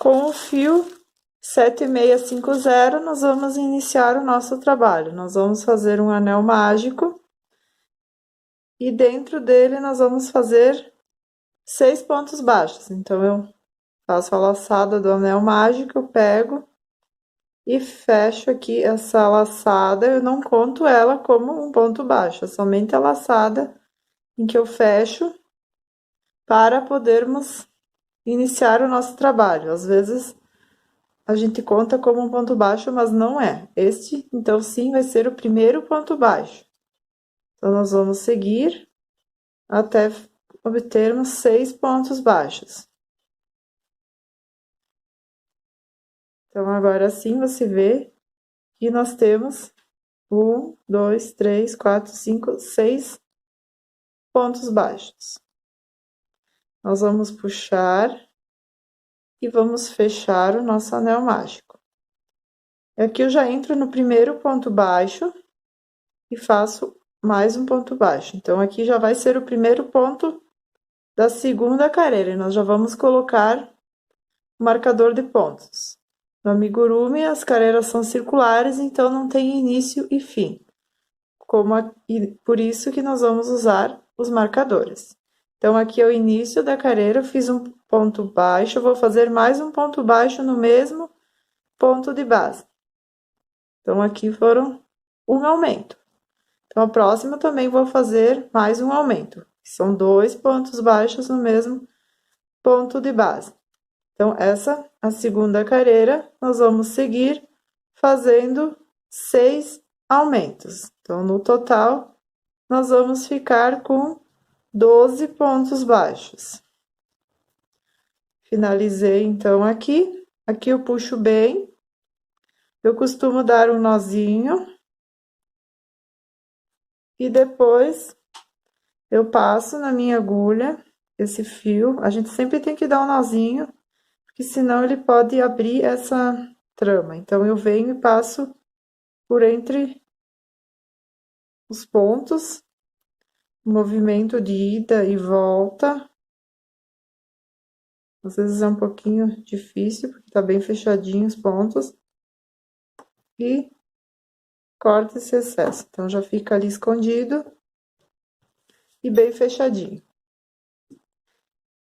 Com o fio 7650, nós vamos iniciar o nosso trabalho. Nós vamos fazer um anel mágico e dentro dele nós vamos fazer 6 pontos baixos. Então, eu faço a laçada do anel mágico, eu pego e fecho aqui essa laçada. Eu não conto ela como um ponto baixo, é somente a laçada em que eu fecho para podermos iniciar o nosso trabalho. Às vezes a gente conta como um ponto baixo, mas não é. Este, então, sim, vai ser o primeiro ponto baixo. Então, nós vamos seguir até obtermos 6 pontos baixos. Então, agora sim, você vê que nós temos 1, 2, 3, 4, 5, 6 pontos baixos. Nós vamos puxar e vamos fechar o nosso anel mágico. Aqui eu já entro no primeiro ponto baixo e faço mais um ponto baixo. Então, aqui já vai ser o primeiro ponto da segunda carreira, e nós já vamos colocar o marcador de pontos. No amigurumi, as carreiras são circulares, então não tem início e fim. Por isso que nós vamos usar os marcadores. Então, aqui é o início da carreira, eu fiz um ponto baixo, eu vou fazer mais um ponto baixo no mesmo ponto de base. Então, aqui foram um aumento. Então, a próxima também vou fazer mais um aumento. São 2 pontos baixos no mesmo ponto de base. Então, essa, a segunda carreira, nós vamos seguir fazendo 6 aumentos. Então, no total, nós vamos ficar com 12 pontos baixos. Finalizei, então, aqui. Aqui eu puxo bem. Eu costumo dar um nozinho. E depois, eu passo na minha agulha esse fio. A gente sempre tem que dar um nozinho, porque senão ele pode abrir essa trama. Então, eu venho e passo por entre os pontos, movimento de ida e volta. Às vezes é um pouquinho difícil, porque tá bem fechadinho os pontos. E corta esse excesso. Então, já fica ali escondido e bem fechadinho.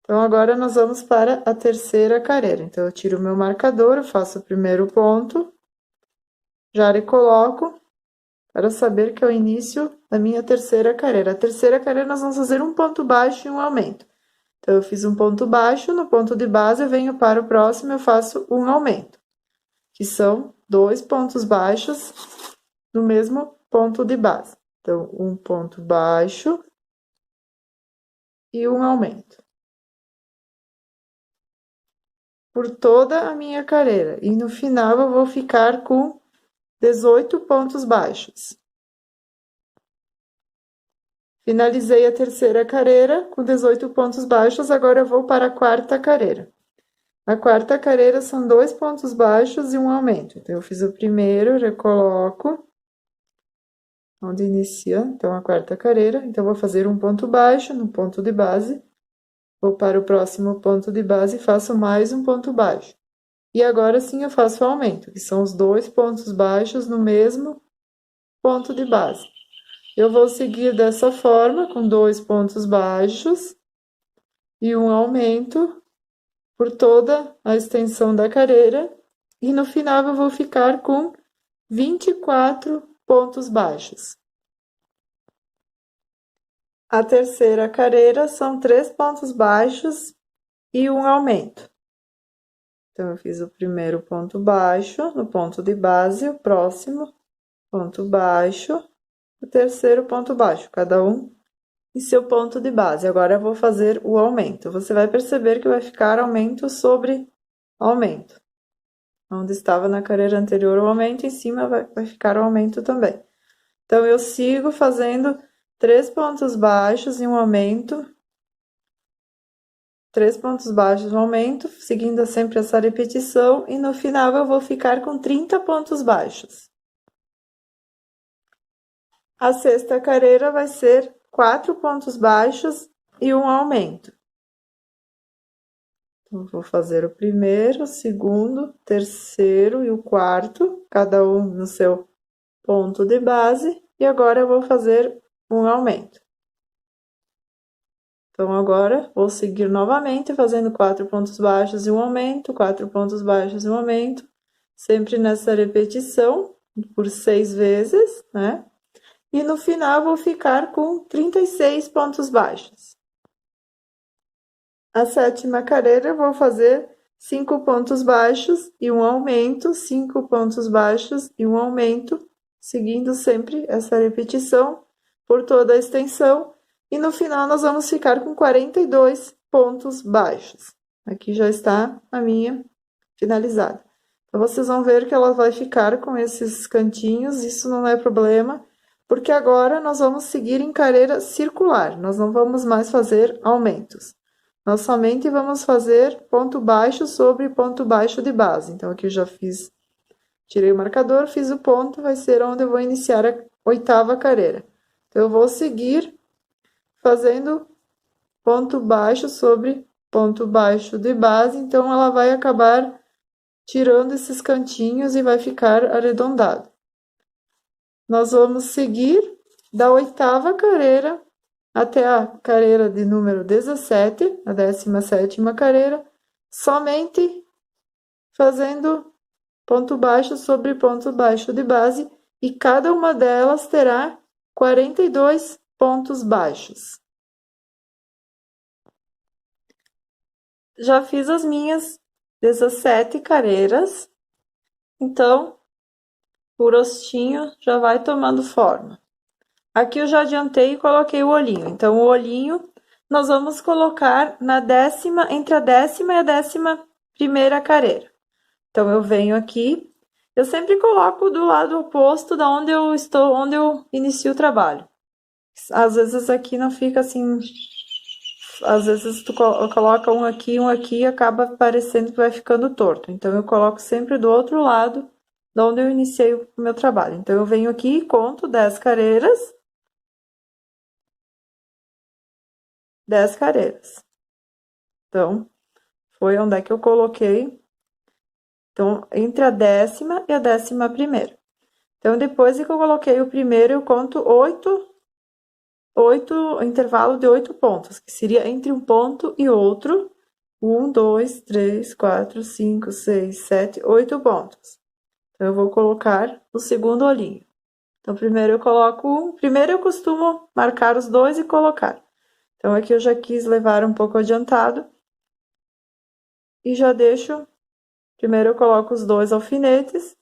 Então, agora nós vamos para a terceira carreira. Então, eu tiro o meu marcador, eu faço o primeiro ponto, já recoloco, para saber que é o início da minha terceira carreira. A terceira carreira nós vamos fazer um ponto baixo e um aumento. Então, eu fiz um ponto baixo, no ponto de base eu venho para o próximo, eu faço um aumento, que são 2 pontos baixos no mesmo ponto de base. Então, um ponto baixo e um aumento. Por toda a minha carreira. E no final eu vou ficar com 18 pontos baixos. Finalizei a terceira carreira com 18 pontos baixos, agora eu vou para a quarta carreira. A quarta carreira são 2 pontos baixos e um aumento. Então, eu fiz o primeiro, recoloco, onde inicia, então, a quarta carreira. Então, eu vou fazer um ponto baixo no ponto de base, vou para o próximo ponto de base e faço mais um ponto baixo. E agora sim eu faço o aumento, que são os 2 pontos baixos no mesmo ponto de base. Eu vou seguir dessa forma, com 2 pontos baixos e um aumento por toda a extensão da carreira, e no final eu vou ficar com 24 pontos baixos. A terceira carreira são 3 pontos baixos e um aumento. Então, eu fiz o primeiro ponto baixo no ponto de base, o próximo ponto baixo, o terceiro ponto baixo, cada um em seu ponto de base. Agora eu vou fazer o aumento. Você vai perceber que vai ficar aumento sobre aumento. Onde estava na carreira anterior o aumento, em cima vai ficar o aumento também. Então, eu sigo fazendo 3 pontos baixos e um aumento. 3 pontos baixos, um aumento, seguindo sempre essa repetição, e no final eu vou ficar com 30 pontos baixos. A sexta carreira vai ser 4 pontos baixos e um aumento. Então, vou fazer o primeiro, o segundo, terceiro e o quarto, cada um no seu ponto de base, e agora eu vou fazer um aumento. Então, agora vou seguir novamente fazendo 4 pontos baixos e um aumento, 4 pontos baixos e um aumento, sempre nessa repetição, por 6 vezes, né? E no final vou ficar com 36 pontos baixos. A sétima carreira eu vou fazer 5 pontos baixos e um aumento, 5 pontos baixos e um aumento, seguindo sempre essa repetição por toda a extensão. E no final nós vamos ficar com 42 pontos baixos. Aqui já está a minha finalizada. Então, vocês vão ver que ela vai ficar com esses cantinhos, isso não é problema, porque agora nós vamos seguir em carreira circular, nós não vamos mais fazer aumentos. Nós somente vamos fazer ponto baixo sobre ponto baixo de base. Então, aqui eu já fiz, tirei o marcador, fiz o ponto, vai ser onde eu vou iniciar a oitava carreira. Então, eu vou seguir fazendo ponto baixo sobre ponto baixo de base, então ela vai acabar tirando esses cantinhos e vai ficar arredondado. Nós vamos seguir da oitava carreira até a carreira de número 17, a 17ª carreira, somente fazendo ponto baixo sobre ponto baixo de base, e cada uma delas terá 42 pontos baixos. Já fiz as minhas 17 carreiras, então o rostinho já vai tomando forma. Aqui eu já adiantei e coloquei o olhinho. Então, o olhinho nós vamos colocar na entre a 10ª e a 11ª carreira. Então, eu venho aqui, eu sempre coloco do lado oposto da onde eu estou, onde eu inicio o trabalho. Às vezes aqui não fica assim, às vezes tu coloca um aqui e acaba parecendo que vai ficando torto. Então, eu coloco sempre do outro lado da onde eu iniciei o meu trabalho. Então, eu venho aqui e conto 10 carreiras. 10 carreiras. Então, foi onde é que eu coloquei. Então, entre a 10ª e a 11ª. Então, depois que eu coloquei o primeiro, eu conto 8 intervalo de 8 pontos, que seria entre um ponto e outro. 1, 2, 3, 4, 5, 6, 7, 8 pontos. Então, eu vou colocar o segundo olhinho. Então, primeiro eu coloco um. Primeiro eu costumo marcar os dois e colocar. Então, aqui eu já quis levar um pouco adiantado. E já deixo, primeiro eu coloco os 2 alfinetes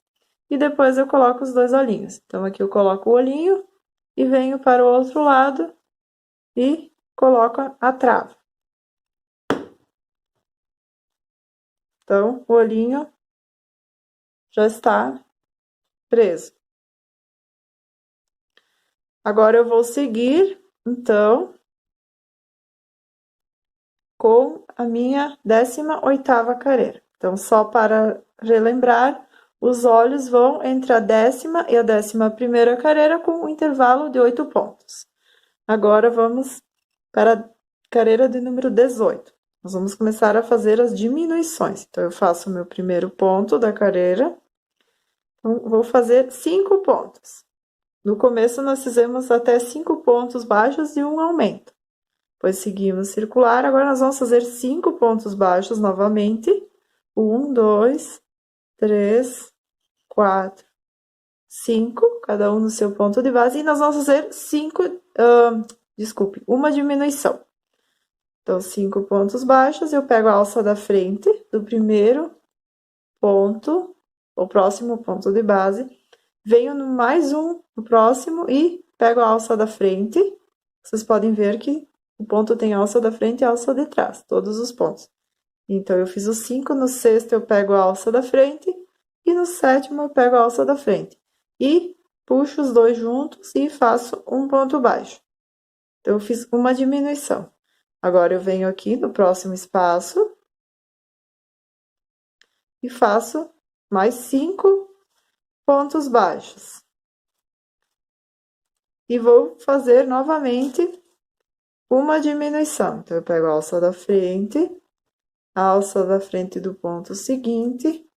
e depois eu coloco os 2 olhinhos. Então, aqui eu coloco o olhinho e venho para o outro lado e coloco a trava. Então, o olhinho já está preso. Agora eu vou seguir, então, com a minha 18ª carreira. Então, só para relembrar, os olhos vão entre a 10ª e a 11ª carreira com um intervalo de 8 pontos. Agora vamos para a carreira de número 18. Nós vamos começar a fazer as diminuições. Então, eu faço o meu primeiro ponto da carreira. Então, vou fazer 5 pontos. No começo, nós fizemos até 5 pontos baixos e um aumento. Depois seguimos circular, agora nós vamos fazer 5 pontos baixos novamente. 1, 2, 3, 4, 5, cada um no seu ponto de base. E nós vamos fazer uma diminuição. Então, 5 pontos baixos, eu pego a alça da frente do primeiro ponto, o próximo ponto de base. Venho no mais um, no próximo, e pego a alça da frente. Vocês podem ver que o ponto tem alça da frente e alça de trás, todos os pontos. Então, eu fiz os 5, no sexto eu pego a alça da frente, e no sétimo eu pego a alça da frente. E puxo os dois juntos e faço um ponto baixo. Então, eu fiz uma diminuição. Agora, eu venho aqui no próximo espaço e faço mais 5 pontos baixos. E vou fazer novamente uma diminuição. Então, eu pego a alça da frente alça da frente do ponto seguinte,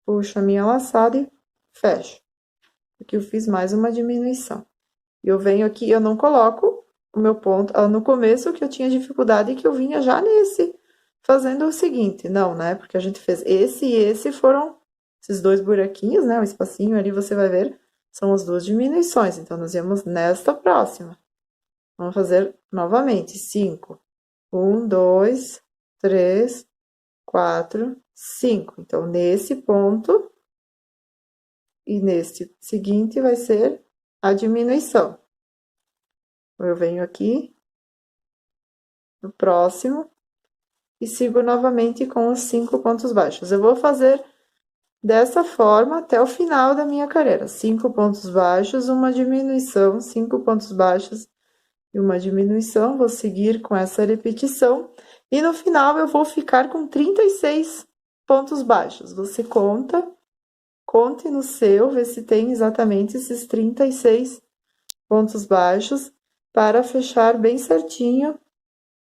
puxo a minha laçada e fecho. Aqui eu fiz mais uma diminuição. E eu venho aqui, eu não coloco o meu ponto no começo, que eu tinha dificuldade, que eu vinha já nesse, fazendo o seguinte, não, né? Porque a gente fez esse e esse foram esses dois buraquinhos, né? O espacinho ali, você vai ver, são as duas diminuições. Então, nós íamos nesta próxima. Vamos fazer novamente, 5. 1, 2, 3, 4, 5. Então, nesse ponto e neste seguinte vai ser a diminuição. Eu venho aqui no próximo e sigo novamente com os 5 pontos baixos. Eu vou fazer dessa forma até o final da minha carreira. 5 pontos baixos, uma diminuição, 5 pontos baixos e uma diminuição. Vou seguir com essa repetição. E no final eu vou ficar com 36 pontos baixos. Você conte no seu, vê se tem exatamente esses 36 pontos baixos para fechar bem certinho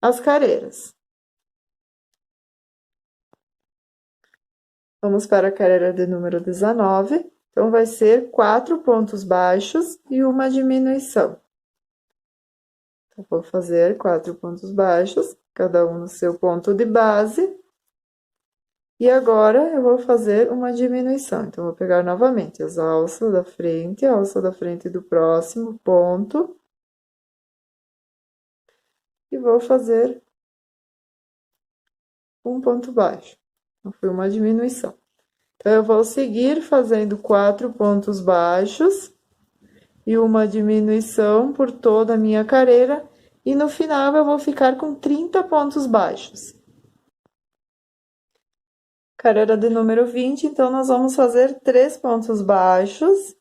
as carreiras. Vamos para a carreira de número 19. Então, vai ser 4 pontos baixos e uma diminuição. Então, vou fazer 4 pontos baixos, cada um no seu ponto de base. E agora, eu vou fazer uma diminuição. Então, vou pegar novamente as alças da frente, a alça da frente do próximo ponto. E vou fazer um ponto baixo. Então, foi uma diminuição. Então, eu vou seguir fazendo 4 pontos baixos e uma diminuição por toda a minha carreira. E no final, eu vou ficar com 30 pontos baixos. Carreira de número 20, então, nós vamos fazer 3 pontos baixos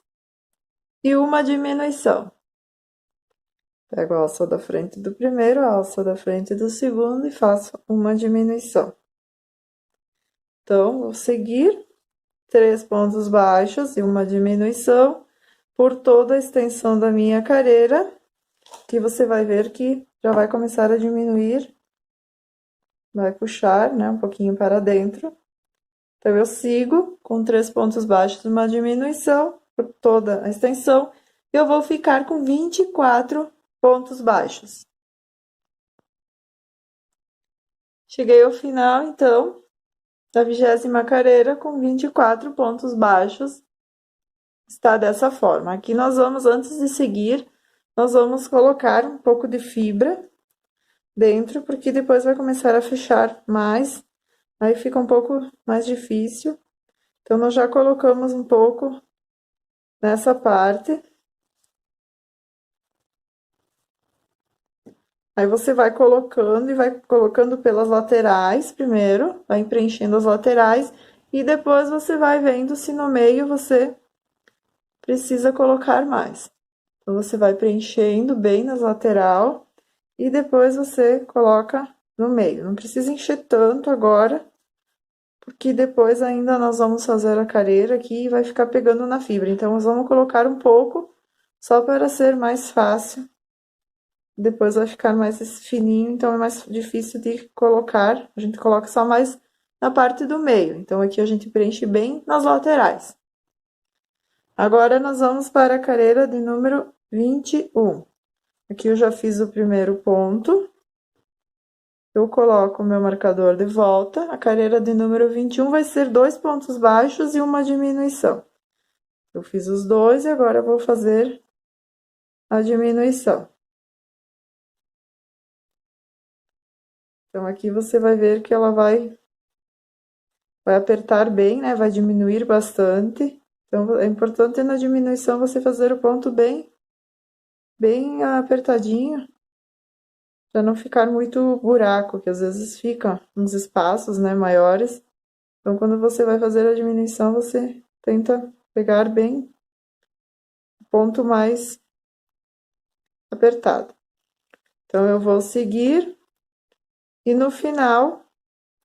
e uma diminuição. Pego a alça da frente do primeiro, a alça da frente do segundo e faço uma diminuição. Então, vou seguir 3 pontos baixos e uma diminuição por toda a extensão da minha carreira, que você vai ver que já vai começar a diminuir, vai puxar, né, um pouquinho para dentro. Então, eu sigo com 3 pontos baixos e uma diminuição por toda a extensão, e eu vou ficar com 24 pontos baixos. Cheguei ao final, então, da 20ª carreira com 24 pontos baixos. Está dessa forma. Aqui nós vamos, antes de seguir, nós vamos colocar um pouco de fibra dentro, porque depois vai começar a fechar mais, aí fica um pouco mais difícil. Então, nós já colocamos um pouco nessa parte. Aí, você vai colocando e vai colocando pelas laterais primeiro, vai preenchendo as laterais, e depois você vai vendo se no meio você precisa colocar mais. Então, você vai preenchendo bem nas lateral e depois você coloca no meio. Não precisa encher tanto agora, porque depois ainda nós vamos fazer a carreira aqui e vai ficar pegando na fibra. Então, nós vamos colocar um pouco, só para ser mais fácil. Depois vai ficar mais fininho, então é mais difícil de colocar. A gente coloca só mais na parte do meio. Então, aqui a gente preenche bem nas laterais. Agora, nós vamos para a carreira de número 21. Aqui eu já fiz o primeiro ponto. Eu coloco o meu marcador de volta. A carreira de número 21 vai ser 2 pontos baixos e uma diminuição. Eu fiz os dois e agora eu vou fazer a diminuição. Então, aqui você vai ver que ela vai apertar bem, né? Vai diminuir bastante. Então, é importante na diminuição você fazer o ponto bem apertadinho, para não ficar muito buraco, que às vezes fica uns espaços, né, maiores. Então, quando você vai fazer a diminuição, você tenta pegar bem o ponto mais apertado. Então, eu vou seguir e no final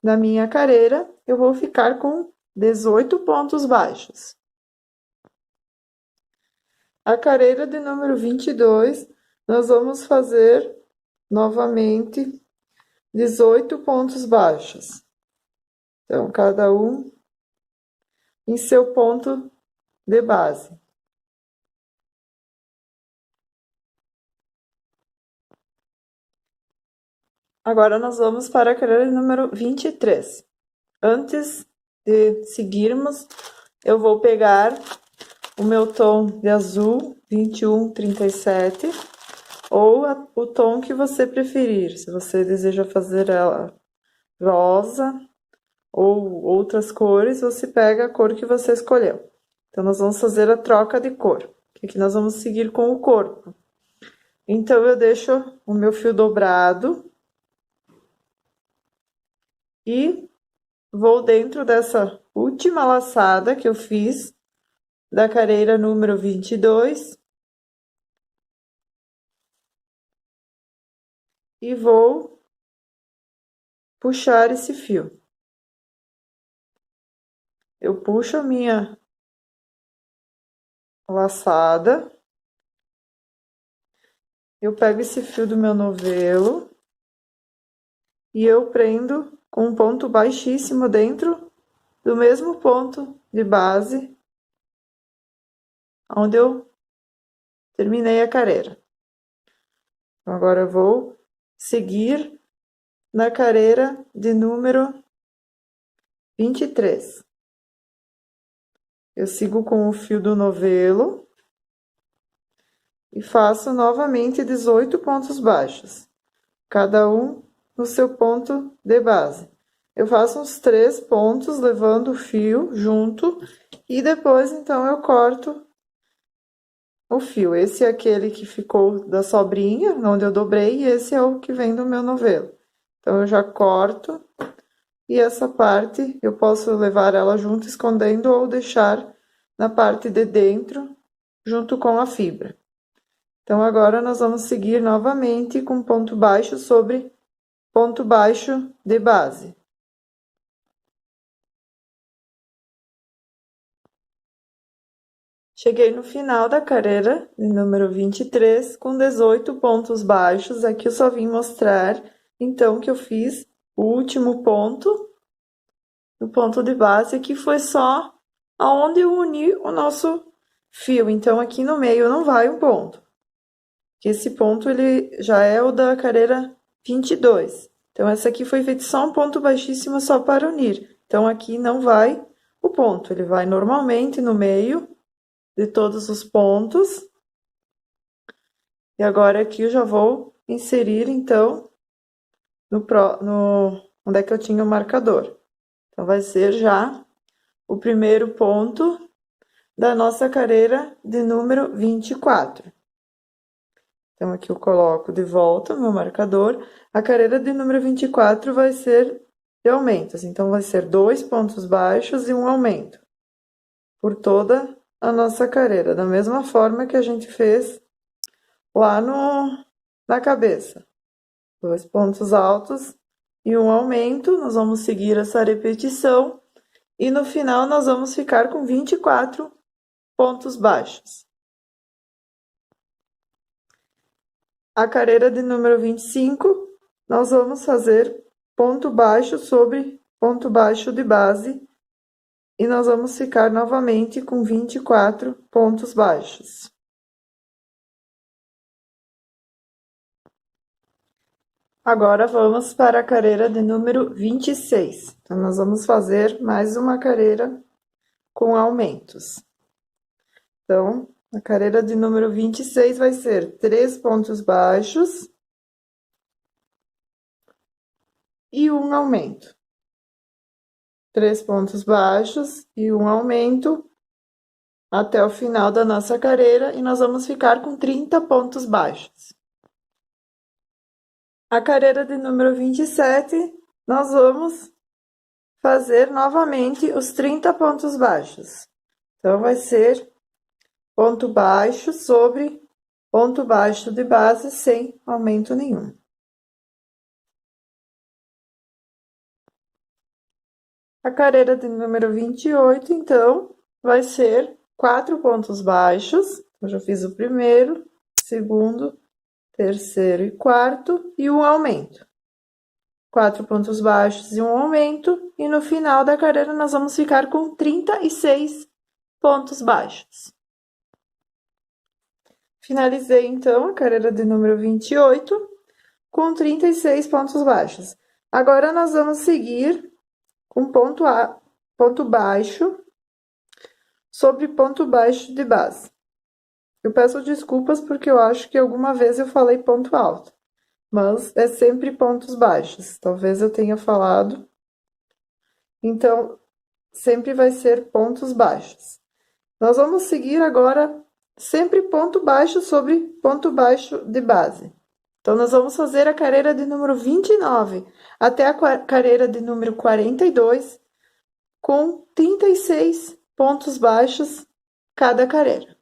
da minha carreira, eu vou ficar com 18 pontos baixos. A carreira de número 22, nós vamos fazer novamente 18 pontos baixos. Então, cada um em seu ponto de base. Agora, nós vamos para a carreira número 23. Antes de seguirmos, eu vou pegar o meu tom de azul 2137 ou o tom que você preferir. Se você deseja fazer ela rosa ou outras cores, você pega a cor que você escolheu. Então, nós vamos fazer a troca de cor, que aqui nós vamos seguir com o corpo. Então, eu deixo o meu fio dobrado e vou dentro dessa última laçada que eu fiz da carreira número 22 e vou puxar esse fio. Eu puxo a minha laçada, eu pego esse fio do meu novelo e eu prendo com um ponto baixíssimo dentro do mesmo ponto de base onde eu terminei a carreira. Então, agora eu vou seguir na carreira de número 23. Eu sigo com o fio do novelo e faço novamente 18 pontos baixos, cada um no seu ponto de base. Eu faço uns 3 pontos levando o fio junto e depois então eu corto o fio. Esse é aquele que ficou da sobrinha, onde eu dobrei, e esse é o que vem do meu novelo. Então eu já corto e essa parte eu posso levar ela junto escondendo ou deixar na parte de dentro junto com a fibra. Então agora nós vamos seguir novamente com ponto baixo sobre ponto baixo de base. Cheguei no final da carreira de número 23 com 18 pontos baixos. Aqui eu só vim mostrar então que eu fiz o último ponto, o ponto de base, que foi só aonde eu uni o nosso fio. Então aqui no meio não vai um ponto. Esse ponto ele já é o da carreira 22. Então essa aqui foi feito só um ponto baixíssimo só para unir. Então aqui não vai o ponto, ele vai normalmente no meio de todos os pontos. E agora aqui eu já vou inserir então onde é que eu tinha o marcador. Então vai ser já o primeiro ponto da nossa carreira de número 24. Então, aqui eu coloco de volta o meu marcador. A carreira de número 24 vai ser de aumentos. Então, vai ser 2 pontos baixos e um aumento por toda a nossa carreira. Da mesma forma que a gente fez lá na cabeça. 2 pontos altos e um aumento. Nós vamos seguir essa repetição. E no final, nós vamos ficar com 24 pontos baixos. A carreira de número 25, nós vamos fazer ponto baixo sobre ponto baixo de base e nós vamos ficar novamente com 24 pontos baixos. Agora vamos para a carreira de número 26. Então, nós vamos fazer mais uma carreira com aumentos. Então, a carreira de número 26 vai ser 3 pontos baixos e um aumento. 3 pontos baixos e um aumento até o final da nossa carreira e nós vamos ficar com 30 pontos baixos. A carreira de número 27, nós vamos fazer novamente os 30 pontos baixos. Então, vai ser ponto baixo sobre ponto baixo de base sem aumento nenhum. A carreira de número 28, então, vai ser 4 pontos baixos. Eu já fiz o primeiro, segundo, terceiro e quarto, e um aumento. 4 pontos baixos e um aumento, e no final da carreira nós vamos ficar com 36 pontos baixos. Finalizei, então, a carreira de número 28, com 36 pontos baixos. Agora, nós vamos seguir com ponto baixo sobre ponto baixo de base. Eu peço desculpas porque eu acho que alguma vez eu falei ponto alto, mas é sempre pontos baixos. Talvez eu tenha falado. Então, sempre vai ser pontos baixos. Nós vamos seguir agora sempre ponto baixo sobre ponto baixo de base. Então, nós vamos fazer a carreira de número 29 até a carreira de número 42, com 36 pontos baixos cada carreira.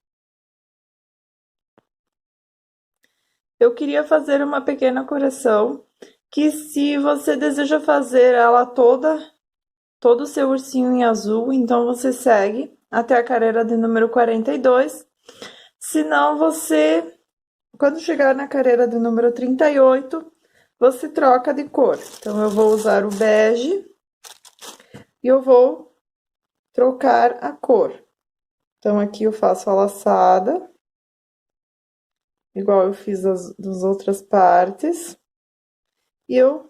Eu queria fazer uma pequena correção, que se você deseja fazer ela todo o seu ursinho em azul, então você segue até a carreira de número 42. Senão você, quando chegar na carreira de número 38, você troca de cor. Então, eu vou usar o bege e eu vou trocar a cor. Então, aqui eu faço a laçada, igual eu fiz das outras partes. E eu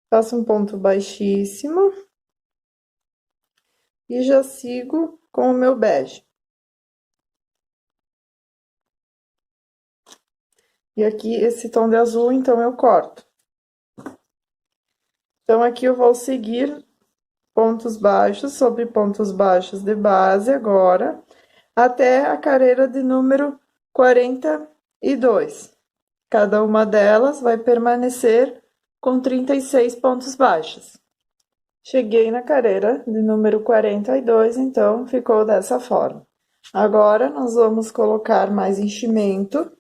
faço um ponto baixíssimo e já sigo com o meu bege. E aqui, esse tom de azul, então, eu corto. Então, aqui eu vou seguir pontos baixos sobre pontos baixos de base agora, até a carreira de número 42. Cada uma delas vai permanecer com 36 pontos baixos. Cheguei na carreira de número 42, então ficou dessa forma. Agora, nós vamos colocar mais enchimento,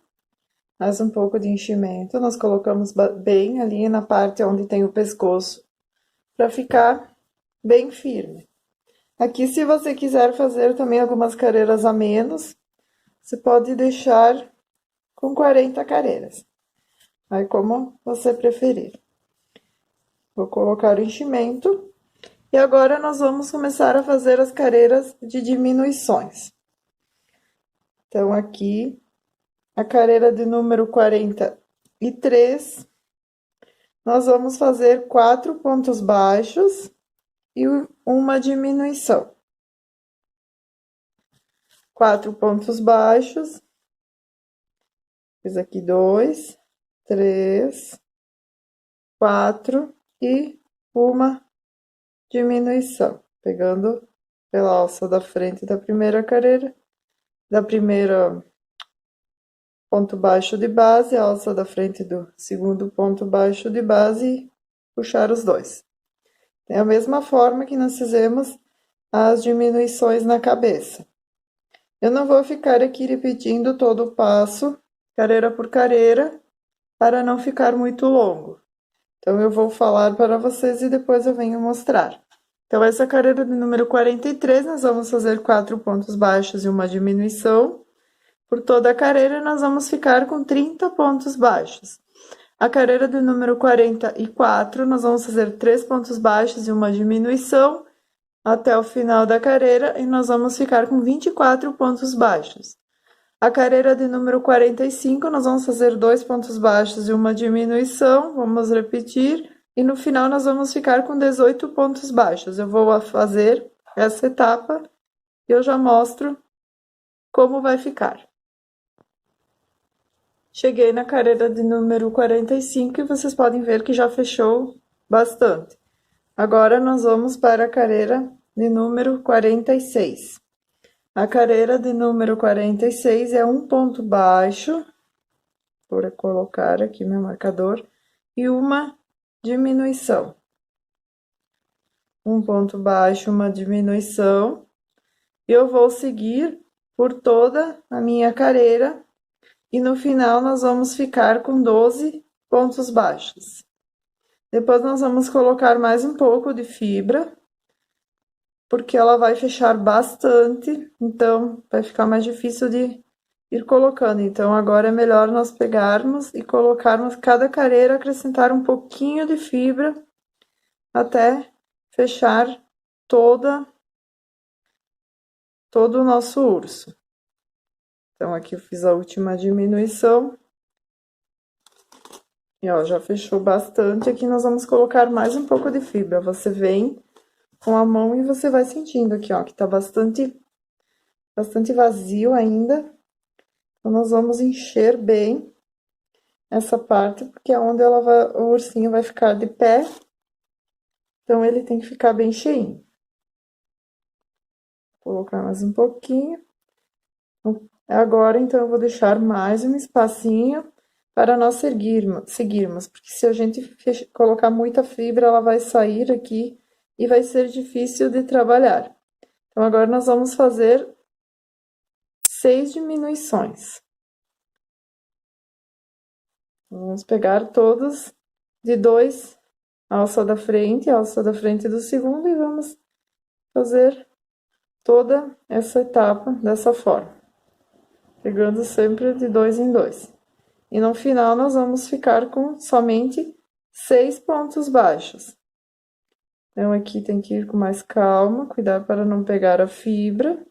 mais um pouco de enchimento. Nós colocamos bem ali na parte onde tem o pescoço, para ficar bem firme. Aqui, se você quiser fazer também algumas carreiras a menos, você pode deixar com 40 carreiras. Aí, como você preferir. Vou colocar o enchimento. E agora, nós vamos começar a fazer as carreiras de diminuições. Então, aqui, a carreira de número 43, nós vamos fazer 4 pontos baixos e uma diminuição. 4 pontos baixos. Fiz aqui 2, 3, 4 e uma diminuição, pegando pela alça da frente da primeira carreira, da primeira ponto baixo de base, a alça da frente do segundo ponto baixo de base e puxar os dois. É a mesma forma que nós fizemos as diminuições na cabeça. Eu não vou ficar aqui repetindo todo o passo, carreira por carreira, para não ficar muito longo. Então, eu vou falar para vocês e depois eu venho mostrar. Então, essa carreira de número 43, nós vamos fazer 4 pontos baixos e uma diminuição. Por toda a carreira, nós vamos ficar com 30 pontos baixos. A carreira de número 44, nós vamos fazer 3 pontos baixos e uma diminuição até o final da carreira e nós vamos ficar com 24 pontos baixos. A carreira de número 45, nós vamos fazer 2 pontos baixos e uma diminuição, vamos repetir, e no final nós vamos ficar com 18 pontos baixos. Eu vou fazer essa etapa e eu já mostro como vai ficar. Cheguei na carreira de número 45 e vocês podem ver que já fechou bastante. Agora, nós vamos para a carreira de número 46. A carreira de número 46 é um ponto baixo, vou colocar aqui meu marcador, e uma diminuição. Um ponto baixo, uma diminuição, e eu vou seguir por toda a minha carreira, e no final nós vamos ficar com 12 pontos baixos. Depois nós vamos colocar mais um pouco de fibra, porque ela vai fechar bastante, então vai ficar mais difícil de ir colocando. Então, agora é melhor nós pegarmos e colocarmos cada careira, acrescentar um pouquinho de fibra até fechar todo o nosso urso. Então, aqui eu fiz a última diminuição. E, ó, já fechou bastante. Aqui nós vamos colocar mais um pouco de fibra. Você vem com a mão e você vai sentindo aqui, ó, que tá bastante vazio ainda. Então, nós vamos encher bem essa parte, porque é onde o ursinho vai ficar de pé. Então, ele tem que ficar bem cheinho. Vou colocar mais um pouquinho. Agora, então, eu vou deixar mais um espacinho para nós seguirmos, porque se a gente colocar muita fibra, ela vai sair aqui e vai ser difícil de trabalhar. Então, agora nós vamos fazer 6 diminuições. Vamos pegar todos de 2, alça da frente do segundo, e vamos fazer toda essa etapa dessa forma, pegando sempre de 2 em 2. E no final, nós vamos ficar com somente 6 pontos baixos. Então, aqui tem que ir com mais calma, cuidar para não pegar a fibra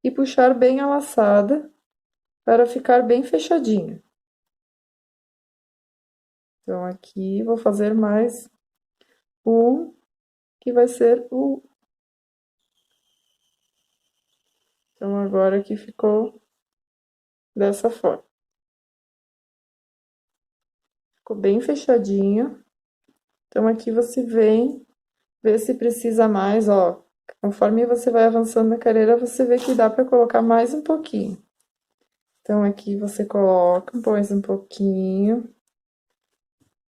e puxar bem a laçada para ficar bem fechadinho. Então, aqui vou fazer mais um, que vai ser o... Então, agora aqui ficou dessa forma. Ficou bem fechadinho. Então, aqui você vem ver se precisa mais, ó. Conforme você vai avançando na carreira, você vê que dá para colocar mais um pouquinho. Então, aqui você coloca, põe um pouquinho,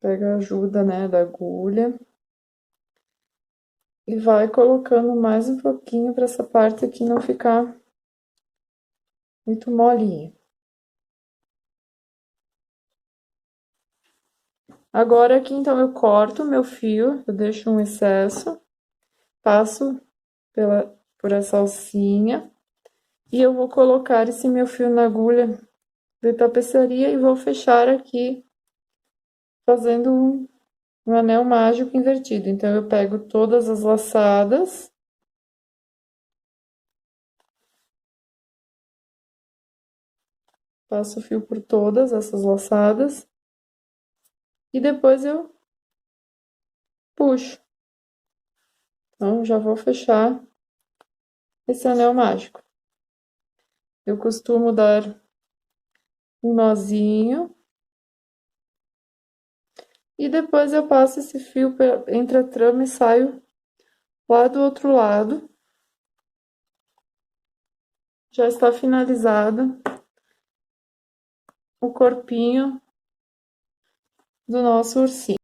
pega a ajuda, né, da agulha, e vai colocando mais um pouquinho para essa parte aqui não ficar muito molinha. Agora, aqui, então, eu corto o meu fio, eu deixo um excesso, passo por essa alcinha, e eu vou colocar esse meu fio na agulha de tapeçaria e vou fechar aqui, fazendo um anel mágico invertido. Então, eu pego todas as laçadas, passo o fio por todas essas laçadas, e depois eu puxo. Então, já vou fechar esse anel mágico. Eu costumo dar um nozinho, e depois eu passo esse fio entre a trama e saio lá do outro lado. Já está finalizado o corpinho do nosso ursinho.